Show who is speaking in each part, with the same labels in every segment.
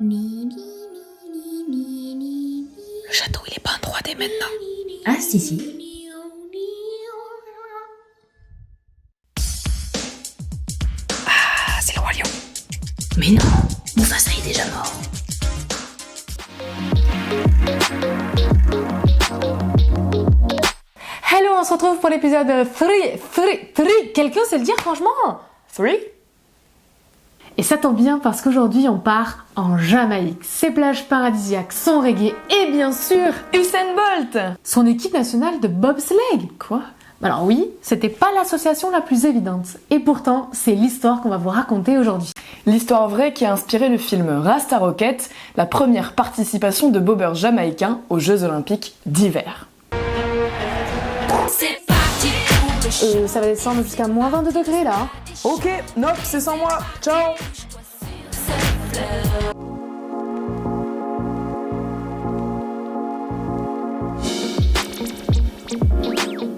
Speaker 1: Le château, il est pas en 3D maintenant.
Speaker 2: Ah, si.
Speaker 1: Ah, c'est le roi lion.
Speaker 2: Mais non, Mufasa est déjà mort.
Speaker 3: Hello, on se retrouve pour l'épisode 3. Quelqu'un sait le dire franchement 3. Et ça tombe bien parce qu'aujourd'hui on part en Jamaïque. Ses plages paradisiaques, son reggae et bien sûr
Speaker 4: Usain Bolt.
Speaker 3: son équipe nationale de bobsleigh. Quoi? Alors oui, c'était pas l'association la plus évidente. Et pourtant, c'est l'histoire qu'on va vous raconter aujourd'hui.
Speaker 4: L'histoire vraie qui a inspiré le film Rasta Rocket, la première participation de bobbers jamaïcains aux Jeux Olympiques d'hiver.
Speaker 3: Ça va descendre jusqu'à moins 22 degrés là.
Speaker 4: Ok, nope, c'est sans moi. Ciao.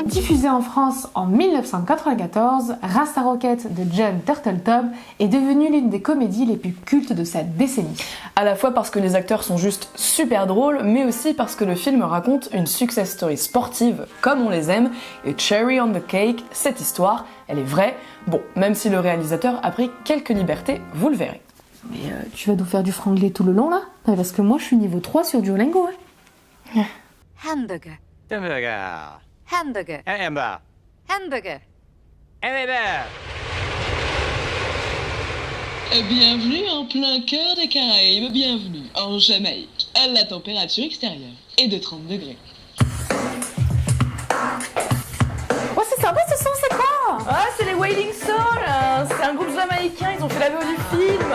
Speaker 3: Diffusé en France en 1994, Rasta Rocket de John Turteltaub est devenu l'une des comédies les plus cultes de sa décennie.
Speaker 4: À la fois parce que les acteurs sont juste super drôles, mais aussi parce que le film raconte une success story sportive comme on les aime, et cherry on the cake, cette histoire, elle est vraie. Bon, même si le réalisateur a pris quelques libertés, vous le verrez.
Speaker 3: Mais tu vas nous faire du franglais tout le long là? Ouais, parce que moi je suis niveau 3 sur Duolingo. Hein.
Speaker 5: Hamburger.
Speaker 6: Hamburger.
Speaker 5: Hamburger.
Speaker 6: Hamburger.
Speaker 5: Hamburger.
Speaker 6: Hamburger.
Speaker 7: Bienvenue en plein cœur des Caraïbes, bienvenue en Jamaïque. La température extérieure est de 30 degrés.
Speaker 3: Ouais, c'est sympa ce son, c'est quoi?
Speaker 4: Ah, c'est les Wailing Souls. C'est un groupe jamaïcain, ils ont fait la VO du film.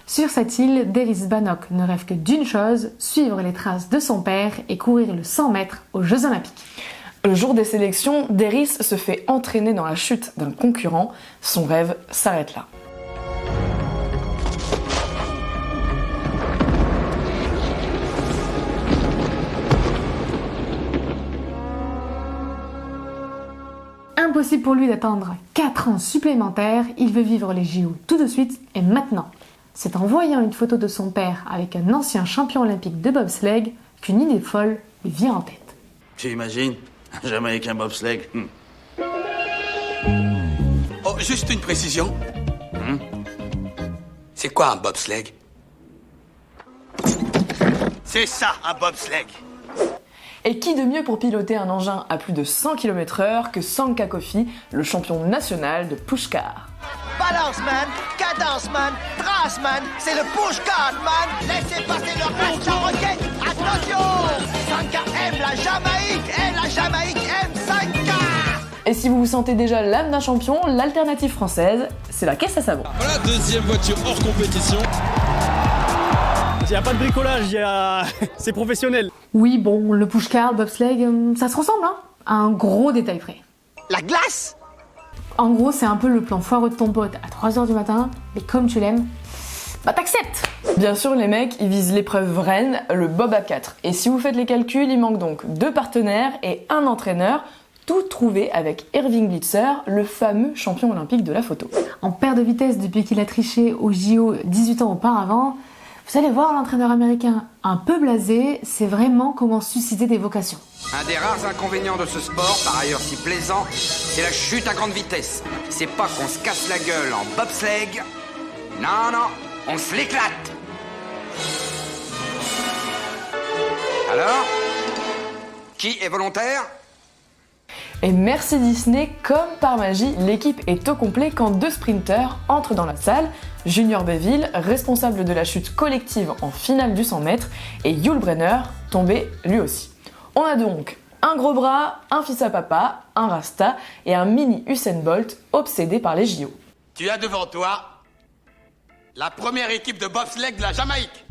Speaker 3: Sur cette île, Deris Bannock ne rêve que d'une chose, suivre les traces de son père et courir le 100 mètres aux Jeux Olympiques.
Speaker 4: Le jour des sélections, Deris se fait entraîner dans la chute d'un concurrent. Son rêve s'arrête là.
Speaker 3: Impossible pour lui d'attendre 4 ans supplémentaires, il veut vivre les JO tout de suite et maintenant. C'est en voyant une photo de son père avec un ancien champion olympique de bobsleigh qu'une idée folle lui vient en tête.
Speaker 8: Tu imagines? Un Jamaïcain bobsleigh.
Speaker 9: Oh, juste une précision. C'est quoi un bobsleigh?
Speaker 8: C'est ça, un bobsleigh.
Speaker 4: Et qui de mieux pour piloter un engin à plus de 100 km/h que Sanka Kofi, le champion national de pushcar.
Speaker 10: Balance man, cadence man, trace man, c'est le pushcart man. Laissez passer le Rasta Rocket. Attention, Sanka aime la Jamaïque et la Jamaïque aime Sanka.
Speaker 4: Et si vous vous sentez déjà l'âme d'un champion, l'alternative française, c'est la caisse à savon.
Speaker 11: Voilà, deuxième voiture hors compétition. Il n'y a pas de bricolage, c'est professionnel.
Speaker 3: Oui, bon, le pushcar, le bobsleigh, ça se ressemble, hein, à un gros détail près.
Speaker 10: La glace.
Speaker 3: En gros, c'est un peu le plan foireux de ton pote à 3h du matin, mais comme tu l'aimes, bah t'acceptes.
Speaker 4: Bien sûr, les mecs, ils visent l'épreuve reine, le bob à 4. Et si vous faites les calculs, il manque donc 2 partenaires et un entraîneur, tout trouvé avec Irving Blitzer, le fameux champion olympique de la photo.
Speaker 3: En perte de vitesse depuis qu'il a triché au JO 18 ans auparavant, vous allez voir l'entraîneur américain un peu blasé, c'est vraiment comment susciter des vocations.
Speaker 9: Un des rares inconvénients de ce sport, par ailleurs si plaisant, c'est la chute à grande vitesse. C'est pas qu'on se casse la gueule en bobsleigh. Non, on se l'éclate. Alors? Qui est volontaire?
Speaker 4: Et merci Disney, comme par magie, l'équipe est au complet quand 2 sprinteurs entrent dans la salle, Junior Beville, responsable de la chute collective en finale du 100 mètres, et Yul Brynner, tombé lui aussi. On a donc un gros bras, un fils à papa, un Rasta et un mini Usain Bolt obsédé par les JO.
Speaker 9: Tu as devant toi la première équipe de bobsleigh de la Jamaïque.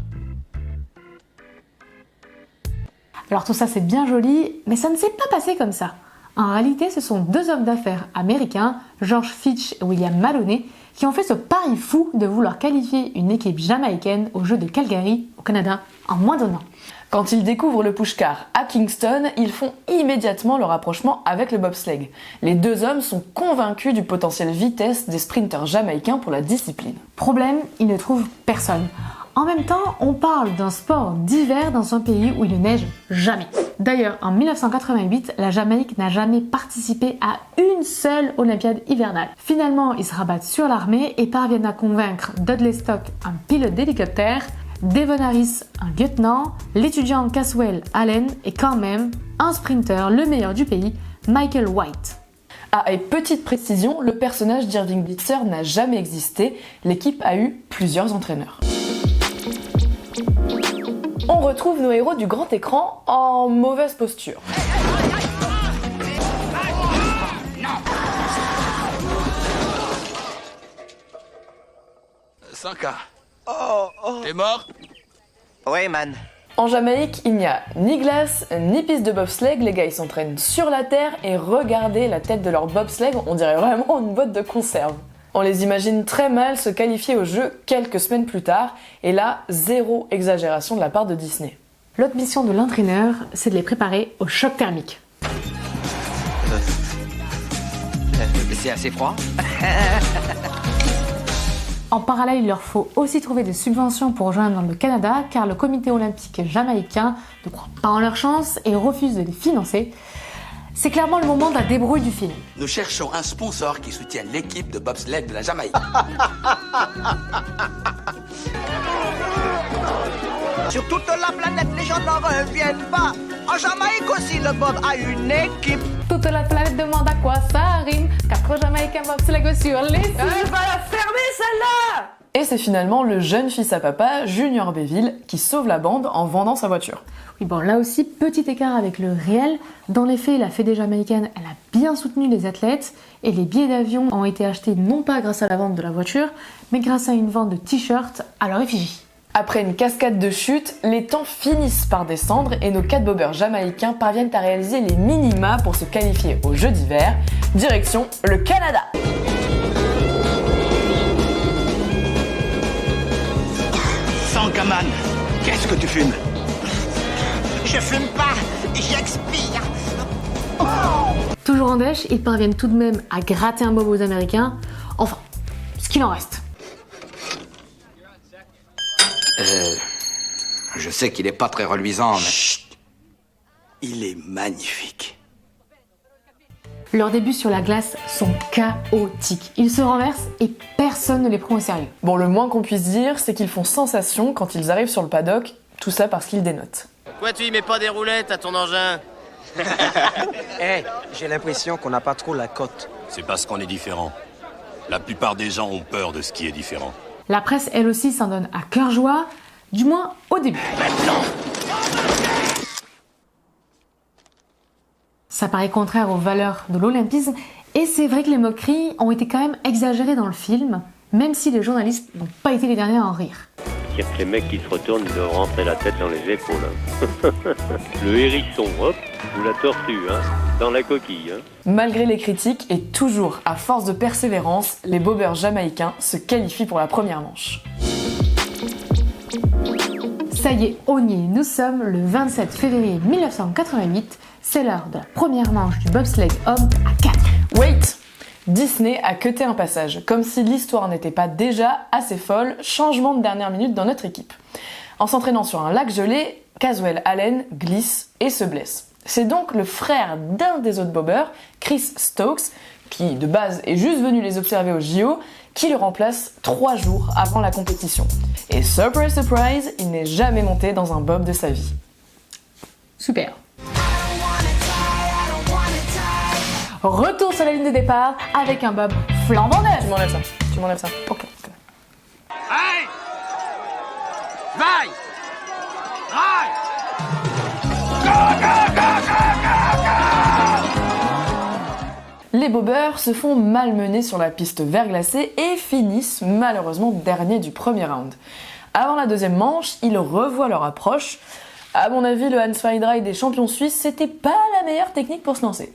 Speaker 3: Alors tout ça c'est bien joli, mais ça ne s'est pas passé comme ça. En réalité, ce sont 2 hommes d'affaires américains, George Fitch et William Maloney, qui ont fait ce pari fou de vouloir qualifier une équipe jamaïcaine aux Jeux de Calgary, au Canada, en moins d'1 an.
Speaker 4: Quand ils découvrent le push-car à Kingston, ils font immédiatement le rapprochement avec le bobsleigh. Les deux hommes sont convaincus du potentiel vitesse des sprinteurs jamaïcains pour la discipline.
Speaker 3: Problème, ils ne trouvent personne. En même temps, on parle d'un sport d'hiver dans un pays où il ne neige jamais. D'ailleurs, en 1988, la Jamaïque n'a jamais participé à une seule Olympiade hivernale. Finalement, ils se rabattent sur l'armée et parviennent à convaincre Dudley Stock, un pilote d'hélicoptère, Devon Harris, un lieutenant, l'étudiant Caswell Allen et quand même un sprinter, le meilleur du pays, Michael White.
Speaker 4: Ah, et petite précision, le personnage d'Irving Blitzer n'a jamais existé, l'équipe a eu plusieurs entraîneurs. On retrouve nos héros du grand écran en mauvaise posture.
Speaker 8: Sanka. T'es mort?
Speaker 10: Ouais, man.
Speaker 4: En Jamaïque, il n'y a ni glace, ni piste de bobsleigh, les gars ils s'entraînent sur la terre et regardez la tête de leur bobsleigh, on dirait vraiment une boîte de conserve. On les imagine très mal se qualifier au jeu quelques semaines plus tard, et là, zéro exagération de la part de Disney.
Speaker 3: L'autre mission de l'entraîneur, c'est de les préparer au choc thermique.
Speaker 9: C'est assez froid.
Speaker 3: En parallèle, il leur faut aussi trouver des subventions pour rejoindre le Canada, car le comité olympique jamaïcain ne croit pas en leur chance et refuse de les financer. C'est clairement le moment de la débrouille du film.
Speaker 8: Nous cherchons un sponsor qui soutienne l'équipe de bobsleigh de la Jamaïque.
Speaker 10: Sur toute la planète, les gens n'en reviennent pas. En Jamaïque aussi, le bob a une équipe.
Speaker 3: Toute la planète demande à quoi ça rime. 4 Jamaïcains bobsleigh sur les cimes.
Speaker 4: Elle va la fermer celle-là! Et c'est finalement le jeune fils à papa, Junior Béville, qui sauve la bande en vendant sa voiture.
Speaker 3: Oui, bon, là aussi, petit écart avec le réel. Dans les faits, la Fédé jamaïcaine, elle a bien soutenu les athlètes et les billets d'avion ont été achetés non pas grâce à la vente de la voiture, mais grâce à une vente de t-shirts à leur effigie.
Speaker 4: Après une cascade de chutes, les temps finissent par descendre et nos 4 bobeurs jamaïcains parviennent à réaliser les minima pour se qualifier aux Jeux d'hiver. Direction le Canada.
Speaker 8: Sankaman, qu'est-ce que tu fumes?
Speaker 10: Je fume pas, j'expire.
Speaker 3: Toujours en dèche, ils parviennent tout de même à gratter un bob aux Américains. Enfin, ce qu'il en reste.
Speaker 9: Je sais qu'il est pas très reluisant, mais...
Speaker 8: Chut. Il est magnifique.
Speaker 3: Leurs débuts sur la glace sont chaotiques. Ils se renversent et personne ne les prend au sérieux.
Speaker 4: Bon, le moins qu'on puisse dire, c'est qu'ils font sensation quand ils arrivent sur le paddock, tout ça parce qu'ils dénotent.
Speaker 6: Pourquoi tu y mets pas des roulettes à ton engin?
Speaker 10: J'ai l'impression qu'on n'a pas trop la cote.
Speaker 12: C'est parce qu'on est différent. La plupart des gens ont peur de ce qui est différent.
Speaker 3: La presse, elle aussi, s'en donne à cœur joie, du moins au début. Ça paraît contraire aux valeurs de l'olympisme, et c'est vrai que les moqueries ont été quand même exagérées dans le film, même si les journalistes n'ont pas été les derniers à en rire.
Speaker 13: Il y a que les mecs qui se retournent, ils doivent rentrer la tête dans les épaules. Hein. Le hérisson, hop, ou la tortue, hein, dans la coquille. Hein.
Speaker 4: Malgré les critiques et toujours à force de persévérance, les bobeurs jamaïcains se qualifient pour la première manche.
Speaker 3: Ça y est, on y est, nous sommes le 27 février 1988, c'est l'heure de la première manche du bobsleigh homme à 4.
Speaker 4: Wait! Disney a cuté un passage, comme si l'histoire n'était pas déjà assez folle, changement de dernière minute dans notre équipe. En s'entraînant sur un lac gelé, Caswell Allen glisse et se blesse. C'est donc le frère d'un des autres bobeurs, Chris Stokes, qui de base est juste venu les observer au JO, qui le remplace 3 jours avant la compétition. Et surprise surprise, il n'est jamais monté dans un bob de sa vie.
Speaker 3: Super. Retour sur la ligne de départ avec un bob flambant neuf.
Speaker 4: Tu m'enlèves ça. Ok.
Speaker 8: Aïe! Vaille! Aïe!
Speaker 4: Les bobeurs se font malmener sur la piste verglacée et finissent malheureusement dernier du premier round. Avant la deuxième manche, ils revoient leur approche. À mon avis, le Hans-Fly des champions suisses, c'était pas la meilleure technique pour se lancer.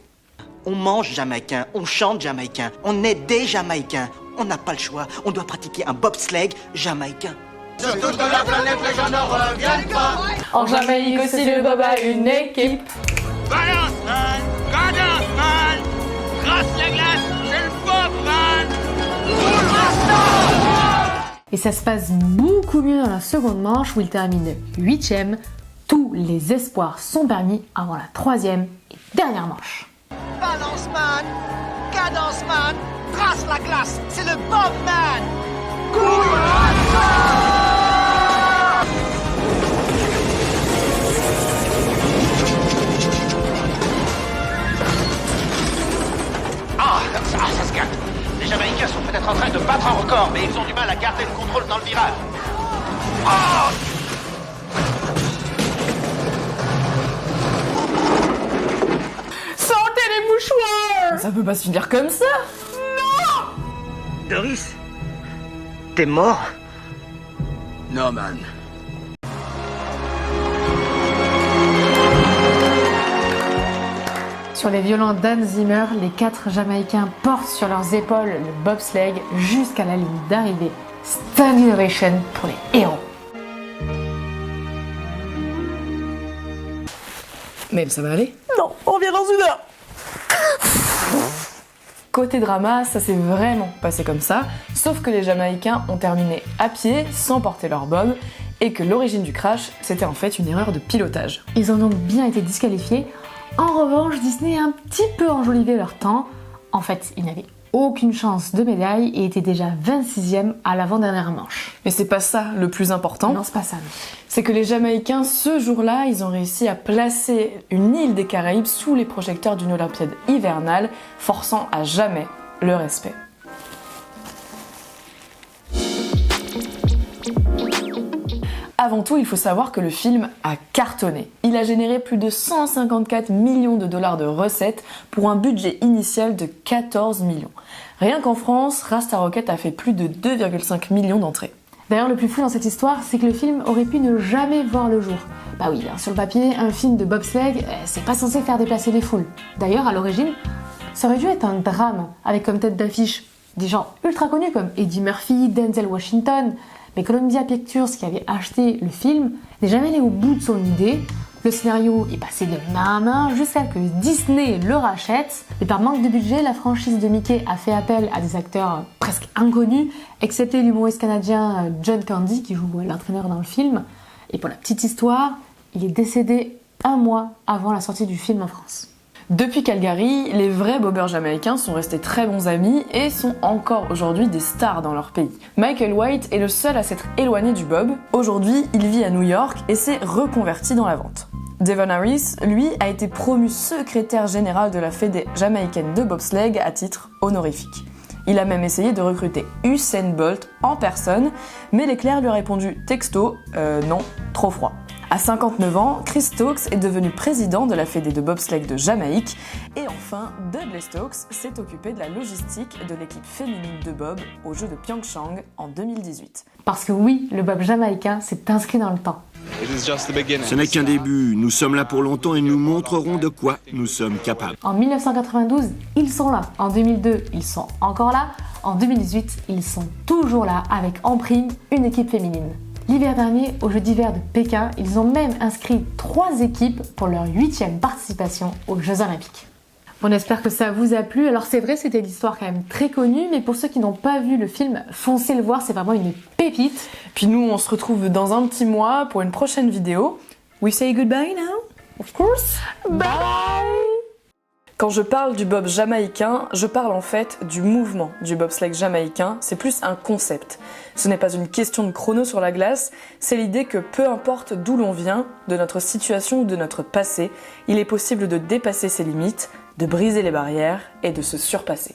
Speaker 10: On mange jamaïcain, on chante jamaïcain, on est des jamaïcains. On n'a pas le choix, on doit pratiquer un bobsleigh jamaïcain. Sur toute la planète, les gens ne reviennent pas.
Speaker 4: En Jamaïque aussi, le bob a une équipe.
Speaker 6: Balance, man! Cadence, man! Trace la glace, c'est le Bob, man!
Speaker 3: Et ça se passe beaucoup mieux dans la seconde manche où il termine 8ème. Tous les espoirs sont permis avant la 3e et dernière manche.
Speaker 10: Balance, man! Cadence, man! Trace la glace, c'est le Bob, man! Ça se calme. Les Jamaïcains sont peut-être en train de battre un record, mais ils ont du mal à garder le contrôle dans le virage.
Speaker 4: Sortez les mouchoirs! Ça peut pas se finir comme ça!
Speaker 10: Doris, t'es mort?
Speaker 8: Non, man.
Speaker 3: Sur les violons d'Hans Zimmer, les 4 Jamaïcains portent sur leurs épaules le bobsleigh jusqu'à la ligne d'arrivée. Standing ovation pour les héros.
Speaker 4: Mais ça va aller?
Speaker 3: Non, on revient dans une heure.
Speaker 4: Côté drama, ça s'est vraiment passé comme ça, sauf que les Jamaïcains ont terminé à pied sans porter leur bob et que l'origine du crash, c'était en fait une erreur de pilotage.
Speaker 3: Ils ont donc bien été disqualifiés. En revanche, Disney a un petit peu enjolivé leur temps. En fait, ils n'avaient aucune chance de médaille et étaient déjà 26e à l'avant-dernière manche.
Speaker 4: Mais c'est pas ça le plus important.
Speaker 3: Non, c'est pas ça. Non.
Speaker 4: C'est que les Jamaïcains, ce jour-là, ils ont réussi à placer une île des Caraïbes sous les projecteurs d'une Olympiade hivernale, forçant à jamais le respect. Avant tout, il faut savoir que le film a cartonné. Il a généré plus de 154 millions de dollars de recettes pour un budget initial de 14 millions. Rien qu'en France, Rasta Rocket a fait plus de 2,5 millions d'entrées.
Speaker 3: D'ailleurs, le plus fou dans cette histoire, c'est que le film aurait pu ne jamais voir le jour. Bah oui, sur le papier, un film de bobsleigh, c'est pas censé faire déplacer les foules. D'ailleurs, à l'origine, ça aurait dû être un drame, avec comme tête d'affiche des gens ultra connus comme Eddie Murphy, Denzel Washington. Mais Columbia Pictures, qui avait acheté le film, n'est jamais allé au bout de son idée. Le scénario est passé de main à main jusqu'à ce que Disney le rachète. Et par manque de budget, la franchise de Mickey a fait appel à des acteurs presque inconnus, excepté l'humoriste canadien John Candy, qui joue l'entraîneur dans le film. Et pour la petite histoire, il est décédé 1 mois avant la sortie du film en France.
Speaker 4: Depuis Calgary, les vrais bobbers jamaïcains sont restés très bons amis et sont encore aujourd'hui des stars dans leur pays. Michael White est le seul à s'être éloigné du bob. Aujourd'hui, il vit à New York et s'est reconverti dans la vente. Devon Harris, lui, a été promu secrétaire général de la Fédé jamaïcaine de bobsleigh à titre honorifique. Il a même essayé de recruter Usain Bolt en personne, mais l'éclair lui a répondu texto « non, trop froid ». À 59 ans, Chris Stokes est devenu président de la Fédé de bobsleigh de Jamaïque. Et enfin, Dudley Stokes s'est occupé de la logistique de l'équipe féminine de bob aux Jeux de Pyeongchang en 2018.
Speaker 3: Parce que oui, le bob jamaïcain s'est inscrit dans le temps.
Speaker 14: Ce n'est qu'un début, nous sommes là pour longtemps et nous montrerons de quoi nous sommes capables.
Speaker 3: En 1992, ils sont là. En 2002, ils sont encore là. En 2018, ils sont toujours là avec en prime une équipe féminine. L'hiver dernier, aux Jeux d'hiver de Pékin, ils ont même inscrit 3 équipes pour leur 8e participation aux Jeux Olympiques. On espère que ça vous a plu. Alors c'est vrai, c'était l'histoire quand même très connue, mais pour ceux qui n'ont pas vu le film, foncez le voir, c'est vraiment une pépite.
Speaker 4: Puis nous, on se retrouve dans un petit mois pour une prochaine vidéo. We say goodbye now? Of course. Bye! Quand je parle du bob jamaïcain, je parle en fait du mouvement du bobsleigh jamaïcain, c'est plus un concept. Ce n'est pas une question de chrono sur la glace, c'est l'idée que peu importe d'où l'on vient, de notre situation ou de notre passé, il est possible de dépasser ses limites, de briser les barrières et de se surpasser.